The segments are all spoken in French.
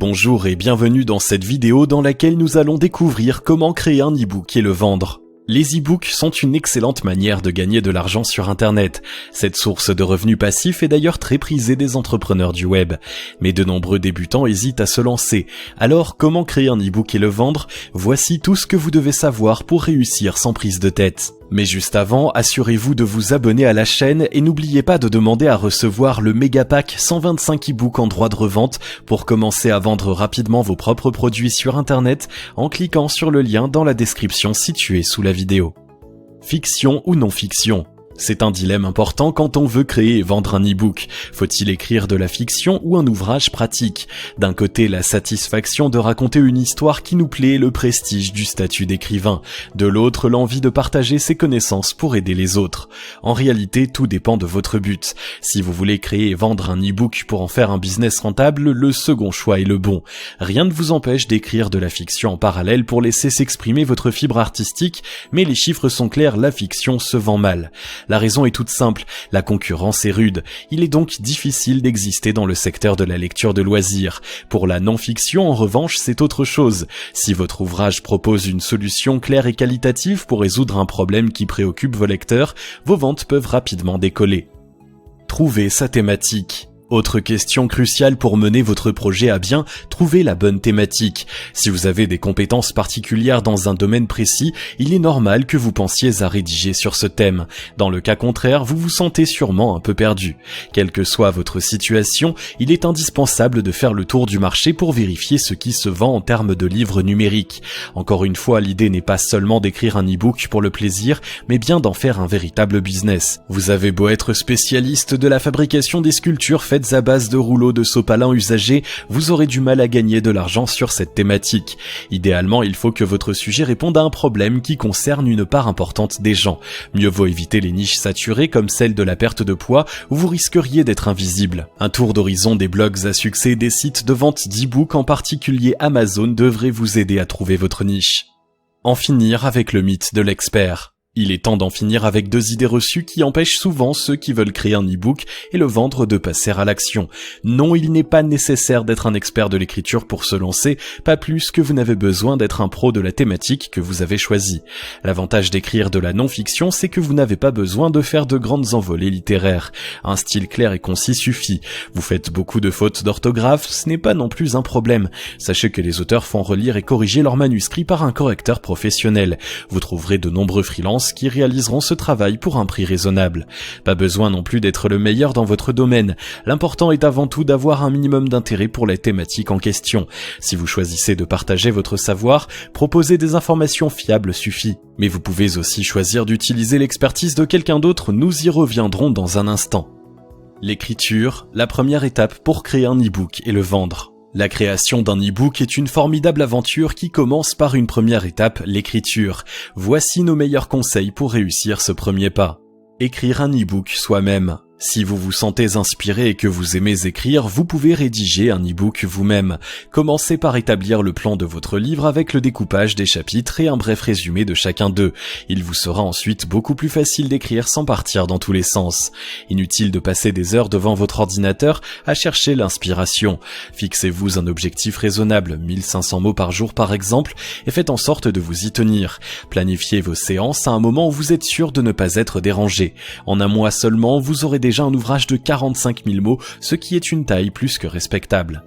Bonjour et bienvenue dans cette vidéo dans laquelle nous allons découvrir comment créer un e-book et le vendre. Les e-books sont une excellente manière de gagner de l'argent sur Internet. Cette source de revenus passifs est d'ailleurs très prisée des entrepreneurs du web. Mais de nombreux débutants hésitent à se lancer. Alors, comment créer un e-book et le vendre? Voici tout ce que vous devez savoir pour réussir sans prise de tête. Mais juste avant, assurez-vous de vous abonner à la chaîne et n'oubliez pas de demander à recevoir le méga pack 125 e-books en droit de revente pour commencer à vendre rapidement vos propres produits sur Internet en cliquant sur le lien dans la description située sous la vidéo. Fiction ou non-fiction? C'est un dilemme important quand on veut créer et vendre un e-book. Faut-il écrire de la fiction ou un ouvrage pratique? D'un côté, la satisfaction de raconter une histoire qui nous plaît et le prestige du statut d'écrivain. De l'autre, l'envie de partager ses connaissances pour aider les autres. En réalité, tout dépend de votre but. Si vous voulez créer et vendre un e-book pour en faire un business rentable, le second choix est le bon. Rien ne vous empêche d'écrire de la fiction en parallèle pour laisser s'exprimer votre fibre artistique, mais les chiffres sont clairs, la fiction se vend mal. La raison est toute simple, la concurrence est rude. Il est donc difficile d'exister dans le secteur de la lecture de loisirs. Pour la non-fiction, en revanche, c'est autre chose. Si votre ouvrage propose une solution claire et qualitative pour résoudre un problème qui préoccupe vos lecteurs, vos ventes peuvent rapidement décoller. Trouvez sa thématique. Autre question cruciale pour mener votre projet à bien, trouvez la bonne thématique. Si vous avez des compétences particulières dans un domaine précis, il est normal que vous pensiez à rédiger sur ce thème. Dans le cas contraire, vous vous sentez sûrement un peu perdu. Quelle que soit votre situation, il est indispensable de faire le tour du marché pour vérifier ce qui se vend en termes de livres numériques. Encore une fois, l'idée n'est pas seulement d'écrire un e-book pour le plaisir, mais bien d'en faire un véritable business. Vous avez beau être spécialiste de la fabrication des sculptures faites à base de rouleaux de sopalin usagés, vous aurez du mal à gagner de l'argent sur cette thématique. Idéalement, il faut que votre sujet réponde à un problème qui concerne une part importante des gens. Mieux vaut éviter les niches saturées comme celle de la perte de poids où vous risqueriez d'être invisible. Un tour d'horizon des blogs à succès et des sites de vente d'e-books, en particulier Amazon, devrait vous aider à trouver votre niche. En finir avec le mythe de l'expert. Il est temps d'en finir avec deux idées reçues qui empêchent souvent ceux qui veulent créer un e-book et le vendre de passer à l'action. Non, il n'est pas nécessaire d'être un expert de l'écriture pour se lancer, pas plus que vous n'avez besoin d'être un pro de la thématique que vous avez choisie. L'avantage d'écrire de la non-fiction, c'est que vous n'avez pas besoin de faire de grandes envolées littéraires. Un style clair et concis suffit. Vous faites beaucoup de fautes d'orthographe, ce n'est pas non plus un problème. Sachez que les auteurs font relire et corriger leurs manuscrits par un correcteur professionnel. Vous trouverez de nombreux freelances qui réaliseront ce travail pour un prix raisonnable. Pas besoin non plus d'être le meilleur dans votre domaine. L'important est avant tout d'avoir un minimum d'intérêt pour la thématique en question. Si vous choisissez de partager votre savoir, proposer des informations fiables suffit. Mais vous pouvez aussi choisir d'utiliser l'expertise de quelqu'un d'autre, nous y reviendrons dans un instant. L'écriture, la première étape pour créer un e-book et le vendre. La création d'un e-book est une formidable aventure qui commence par une première étape, l'écriture. Voici nos meilleurs conseils pour réussir ce premier pas. Écrire un e-book soi-même. Si vous vous sentez inspiré et que vous aimez écrire, vous pouvez rédiger un e-book vous-même. Commencez par établir le plan de votre livre avec le découpage des chapitres et un bref résumé de chacun d'eux. Il vous sera ensuite beaucoup plus facile d'écrire sans partir dans tous les sens. Inutile de passer des heures devant votre ordinateur à chercher l'inspiration. Fixez-vous un objectif raisonnable, 1500 mots par jour par exemple, et faites en sorte de vous y tenir. Planifiez vos séances à un moment où vous êtes sûr de ne pas être dérangé. En un mois seulement, vous aurez déjà un ouvrage de 45 000 mots, ce qui est une taille plus que respectable.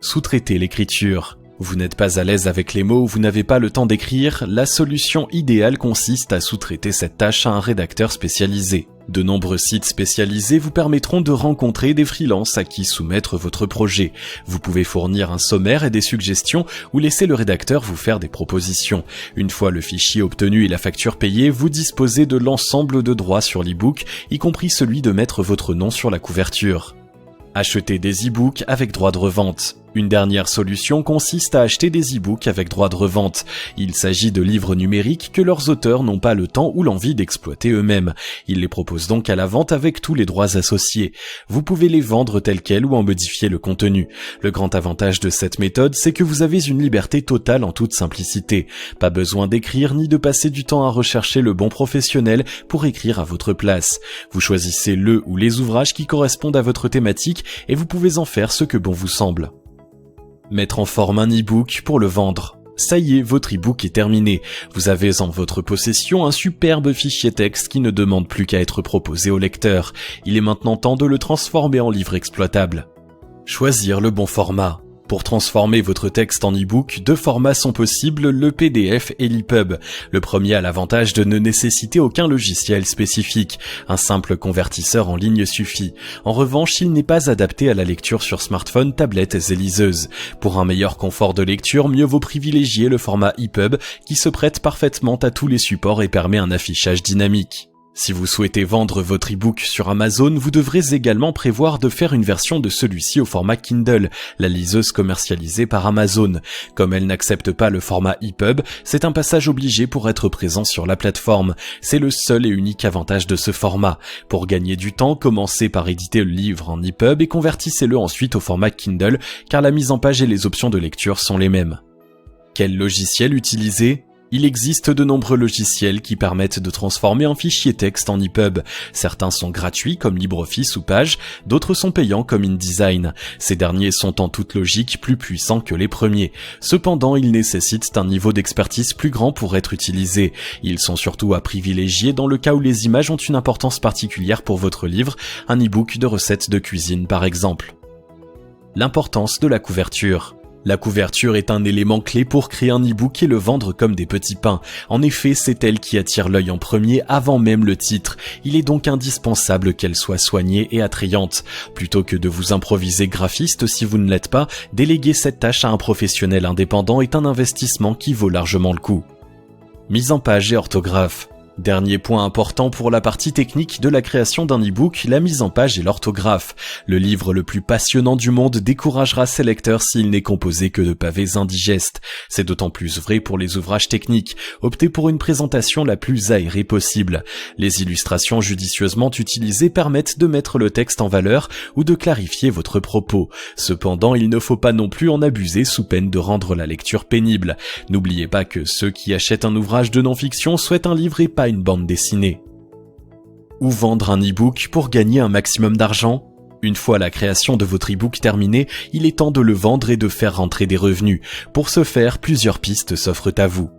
Sous-traiter l'écriture. Vous n'êtes pas à l'aise avec les mots ou vous n'avez pas le temps d'écrire, la solution idéale consiste à sous-traiter cette tâche à un rédacteur spécialisé. De nombreux sites spécialisés vous permettront de rencontrer des freelances à qui soumettre votre projet. Vous pouvez fournir un sommaire et des suggestions ou laisser le rédacteur vous faire des propositions. Une fois le fichier obtenu et la facture payée, vous disposez de l'ensemble de droits sur l'e-book, y compris celui de mettre votre nom sur la couverture. Acheter des e-books avec droit de revente. Une dernière solution consiste à acheter des e-books avec droit de revente. Il s'agit de livres numériques que leurs auteurs n'ont pas le temps ou l'envie d'exploiter eux-mêmes. Ils les proposent donc à la vente avec tous les droits associés. Vous pouvez les vendre tels quels ou en modifier le contenu. Le grand avantage de cette méthode, c'est que vous avez une liberté totale en toute simplicité. Pas besoin d'écrire ni de passer du temps à rechercher le bon professionnel pour écrire à votre place. Vous choisissez le ou les ouvrages qui correspondent à votre thématique et vous pouvez en faire ce que bon vous semble. Mettre en forme un e-book pour le vendre. Ça y est, votre e-book est terminé. Vous avez en votre possession un superbe fichier texte qui ne demande plus qu'à être proposé au lecteur. Il est maintenant temps de le transformer en livre exploitable. Choisir le bon format. Pour transformer votre texte en e-book, 2 formats sont possibles, le PDF et l'EPUB. Le premier a l'avantage de ne nécessiter aucun logiciel spécifique. Un simple convertisseur en ligne suffit. En revanche, il n'est pas adapté à la lecture sur smartphone, tablettes et liseuses. Pour un meilleur confort de lecture, mieux vaut privilégier le format EPUB qui se prête parfaitement à tous les supports et permet un affichage dynamique. Si vous souhaitez vendre votre e-book sur Amazon, vous devrez également prévoir de faire une version de celui-ci au format Kindle, la liseuse commercialisée par Amazon. Comme elle n'accepte pas le format EPUB, c'est un passage obligé pour être présent sur la plateforme. C'est le seul et unique avantage de ce format. Pour gagner du temps, commencez par éditer le livre en EPUB et convertissez-le ensuite au format Kindle, car la mise en page et les options de lecture sont les mêmes. Quel logiciel utiliser ? Il existe de nombreux logiciels qui permettent de transformer un fichier texte en EPUB. Certains sont gratuits comme LibreOffice ou Page, d'autres sont payants comme InDesign. Ces derniers sont en toute logique plus puissants que les premiers. Cependant, ils nécessitent un niveau d'expertise plus grand pour être utilisés. Ils sont surtout à privilégier dans le cas où les images ont une importance particulière pour votre livre, un e-book de recettes de cuisine par exemple. L'importance de la couverture. La couverture est un élément clé pour créer un e-book et le vendre comme des petits pains. En effet, c'est elle qui attire l'œil en premier avant même le titre. Il est donc indispensable qu'elle soit soignée et attrayante. Plutôt que de vous improviser graphiste si vous ne l'êtes pas, déléguer cette tâche à un professionnel indépendant est un investissement qui vaut largement le coup. Mise en page et orthographe. Dernier point important pour la partie technique de la création d'un e-book, la mise en page et l'orthographe. Le livre le plus passionnant du monde découragera ses lecteurs s'il n'est composé que de pavés indigestes. C'est d'autant plus vrai pour les ouvrages techniques. Optez pour une présentation la plus aérée possible. Les illustrations judicieusement utilisées permettent de mettre le texte en valeur ou de clarifier votre propos. Cependant, il ne faut pas non plus en abuser sous peine de rendre la lecture pénible. N'oubliez pas que ceux qui achètent un ouvrage de non-fiction souhaitent un livre et pas une bande dessinée. Ou vendre un e-book pour gagner un maximum d'argent ? Une fois la création de votre e-book terminée, il est temps de le vendre et de faire rentrer des revenus. Pour ce faire, plusieurs pistes s'offrent à vous.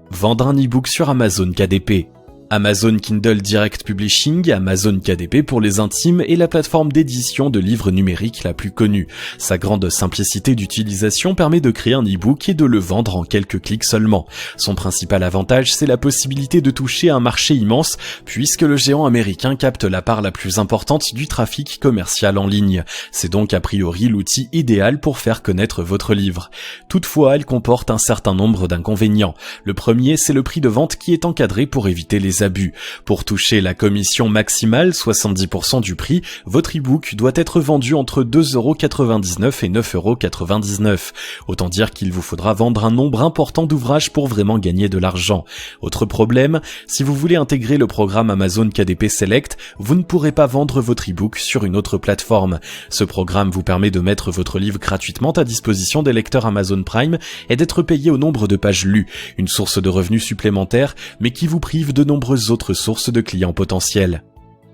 Vendre un e-book sur Amazon KDP. Amazon Kindle Direct Publishing, Amazon KDP pour les intimes est la plateforme d'édition de livres numériques la plus connue. Sa grande simplicité d'utilisation permet de créer un e-book et de le vendre en quelques clics seulement. Son principal avantage, c'est la possibilité de toucher un marché immense puisque le géant américain capte la part la plus importante du trafic commercial en ligne. C'est donc a priori l'outil idéal pour faire connaître votre livre. Toutefois, elle comporte un certain nombre d'inconvénients. Le premier, c'est le prix de vente qui est encadré pour éviter les abus. Pour toucher la commission maximale, 70% du prix, votre e-book doit être vendu entre 2,99€ et 9,99€. Autant dire qu'il vous faudra vendre un nombre important d'ouvrages pour vraiment gagner de l'argent. Autre problème, si vous voulez intégrer le programme Amazon KDP Select, vous ne pourrez pas vendre votre e-book sur une autre plateforme. Ce programme vous permet de mettre votre livre gratuitement à disposition des lecteurs Amazon Prime et d'être payé au nombre de pages lues, une source de revenus supplémentaire, mais qui vous prive de nombreuses autres sources de clients potentiels.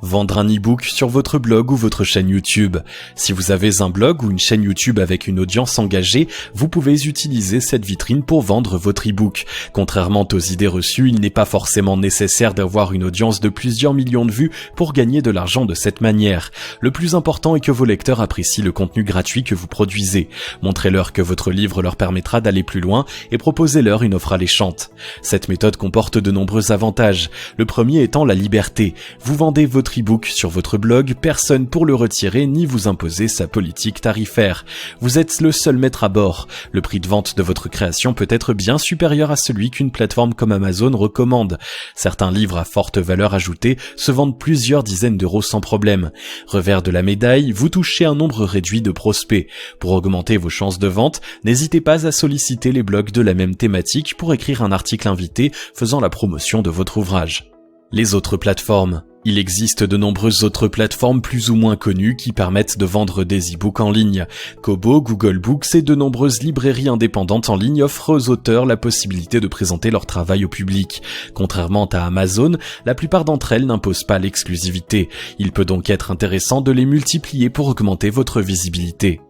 Vendre un e-book sur votre blog ou votre chaîne YouTube. Si vous avez un blog ou une chaîne YouTube avec une audience engagée, vous pouvez utiliser cette vitrine pour vendre votre e-book. Contrairement aux idées reçues, il n'est pas forcément nécessaire d'avoir une audience de plusieurs millions de vues pour gagner de l'argent de cette manière. Le plus important est que vos lecteurs apprécient le contenu gratuit que vous produisez. Montrez-leur que votre livre leur permettra d'aller plus loin et proposez-leur une offre alléchante. Cette méthode comporte de nombreux avantages. Le premier étant la liberté. Vous vendez votre e-book sur votre blog, personne pour le retirer ni vous imposer sa politique tarifaire. Vous êtes le seul maître à bord. Le prix de vente de votre création peut être bien supérieur à celui qu'une plateforme comme Amazon recommande. Certains livres à forte valeur ajoutée se vendent plusieurs dizaines d'euros sans problème. Revers de la médaille, vous touchez un nombre réduit de prospects. Pour augmenter vos chances de vente, n'hésitez pas à solliciter les blogs de la même thématique pour écrire un article invité faisant la promotion de votre ouvrage. Les autres plateformes. Il existe de nombreuses autres plateformes plus ou moins connues qui permettent de vendre des e-books en ligne. Kobo, Google Books et de nombreuses librairies indépendantes en ligne offrent aux auteurs la possibilité de présenter leur travail au public. Contrairement à Amazon, la plupart d'entre elles n'imposent pas l'exclusivité. Il peut donc être intéressant de les multiplier pour augmenter votre visibilité.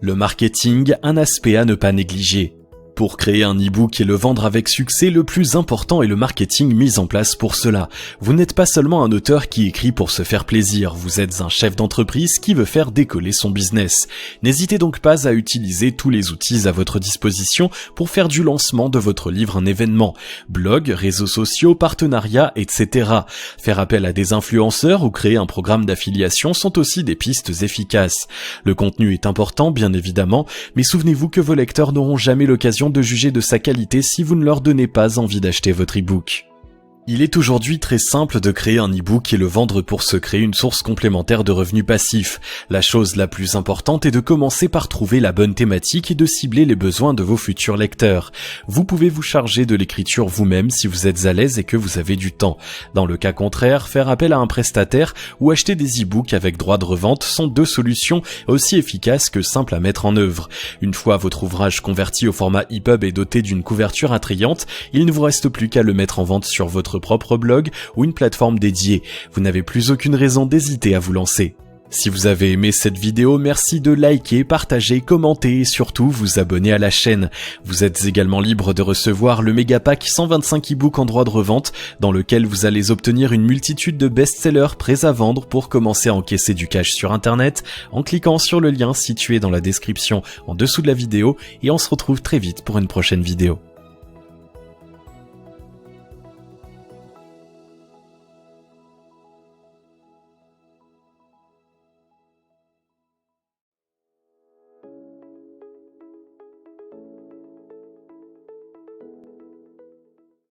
Le marketing, un aspect à ne pas négliger. Pour créer un e-book et le vendre avec succès, le plus important est le marketing mis en place pour cela. Vous n'êtes pas seulement un auteur qui écrit pour se faire plaisir, vous êtes un chef d'entreprise qui veut faire décoller son business. N'hésitez donc pas à utiliser tous les outils à votre disposition pour faire du lancement de votre livre un événement. Blog, réseaux sociaux, partenariats, etc. Faire appel à des influenceurs ou créer un programme d'affiliation sont aussi des pistes efficaces. Le contenu est important, bien évidemment, mais souvenez-vous que vos lecteurs n'auront jamais l'occasion de juger de sa qualité si vous ne leur donnez pas envie d'acheter votre e-book. Il est aujourd'hui très simple de créer un e-book et le vendre pour se créer une source complémentaire de revenus passifs. La chose la plus importante est de commencer par trouver la bonne thématique et de cibler les besoins de vos futurs lecteurs. Vous pouvez vous charger de l'écriture vous-même si vous êtes à l'aise et que vous avez du temps. Dans le cas contraire, faire appel à un prestataire ou acheter des e-books avec droit de revente sont deux solutions aussi efficaces que simples à mettre en œuvre. Une fois votre ouvrage converti au format EPUB et doté d'une couverture attrayante, il ne vous reste plus qu'à le mettre en vente sur votre propre blog ou une plateforme dédiée. Vous n'avez plus aucune raison d'hésiter à vous lancer. Si vous avez aimé cette vidéo, merci de liker, partager, commenter et surtout vous abonner à la chaîne. Vous êtes également libre de recevoir le Megapack 125 e-books en droit de revente dans lequel vous allez obtenir une multitude de best-sellers prêts à vendre pour commencer à encaisser du cash sur internet en cliquant sur le lien situé dans la description en dessous de la vidéo et on se retrouve très vite pour une prochaine vidéo.